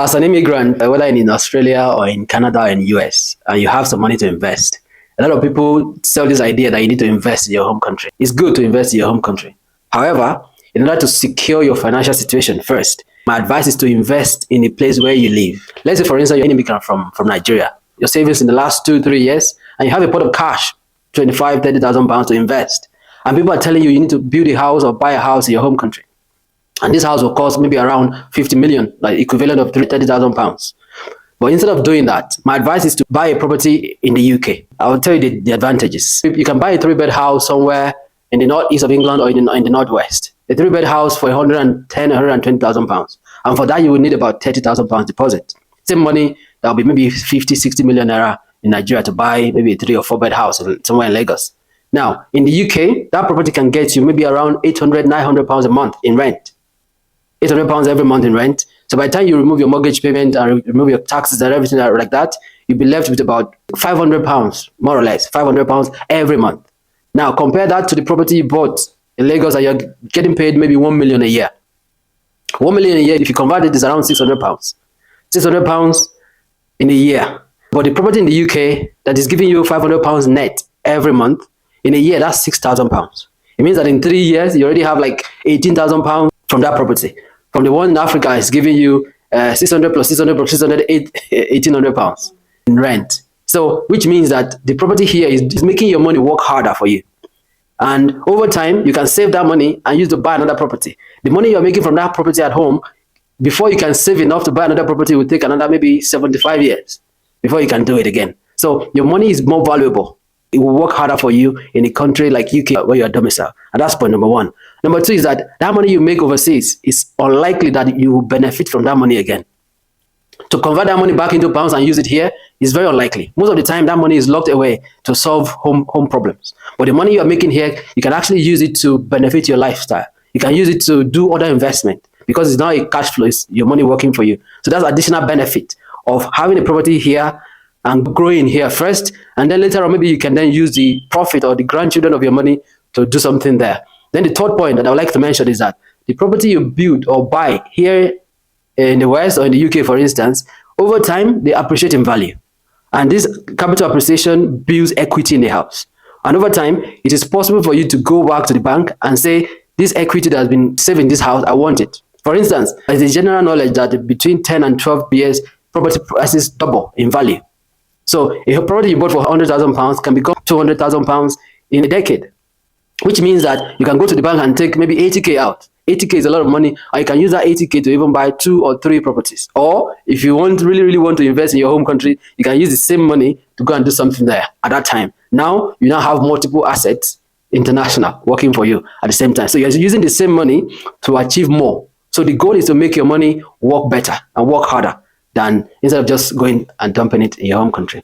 As an immigrant, whether in Australia or in Canada or in US, and you have some money to invest, a lot of people sell this idea that you need to invest in your home country. It's good to invest in your home country. However, in order to secure your financial situation first, my advice is to invest in a place where you live. Let's say, for instance, you're an immigrant from Nigeria. Your savings in the last 2-3 years, and you have a pot of cash, 25, 30,000 pounds to invest. And people are telling you need to build a house or buy a house in your home country. And this house will cost maybe around 50 million, like equivalent of 30,000 pounds. But instead of doing that, my advice is to buy a property in the UK. I will tell you the advantages. You can buy a 3-bed house somewhere in the northeast of England or in the northwest. A 3-bed house for 110,000, 120,000 pounds. And for that, you will need about 30,000 pounds deposit. Same money that will be maybe 50, 60 million naira in Nigeria to buy maybe a 3 or 4-bed house somewhere in Lagos. Now, in the UK, that property can get you maybe around 800, 900 pounds a month in rent. 800 pounds every month in rent. So by the time you remove your mortgage payment and remove your taxes and everything like that, you'll be left with about 500 pounds, more or less, 500 pounds every month. Now, compare that to the property you bought in Lagos and you're getting paid maybe 1 million a year. 1 million a year, if you convert it, is around 600 pounds. 600 pounds in a year. But the property in the UK that is giving you 500 pounds net every month, in a year, that's 6,000 pounds. It means that in 3 years, you already have like 18,000 pounds from that property. From the one in Africa is giving you 600 plus 600 plus 600, 1,800 pounds in rent. So, which means that the property here is making your money work harder for you. And over time, you can save that money and use to buy another property. The money you're making from that property at home, before you can save enough to buy another property, will take another maybe 75 years before you can do it again. So, your money is more valuable. It will work harder for you in a country like UK where you're domiciled. And that's point number one. Number two is that money you make overseas is unlikely that you will benefit from that money again. To convert that money back into pounds and use it here is very unlikely. Most of the time, that money is locked away to solve home problems. But the money you're making here, you can actually use it to benefit your lifestyle. You can use it to do other investment because it's not a cash flow, it's your money working for you. So that's additional benefit of having a property here and growing here first, and then later on maybe you can then use the profit or the grandchildren of your money to do something there. Then the third point that I would like to mention is that the property you build or buy here in the West or in the UK, for instance, over time they appreciate in value, and this capital appreciation builds equity in the house. And over time, it is possible for you to go back to the bank and say, this equity that has been saved in this house, I want it. For instance, there's a general knowledge that between 10 and 12 years, property prices double in value. So a property you bought for 100,000 pounds can become 200,000 pounds in a decade, which means that you can go to the bank and take maybe 80k out. 80k is a lot of money, or you can use that 80k to even buy 2 or 3 properties. Or if you really want to invest in your home country, you can use the same money to go and do something there at that time. Now you now have multiple assets, international, working for you at the same time. So you're using the same money to achieve more. So the goal is to make your money work better and work harder than instead of just going and dumping it in your home country.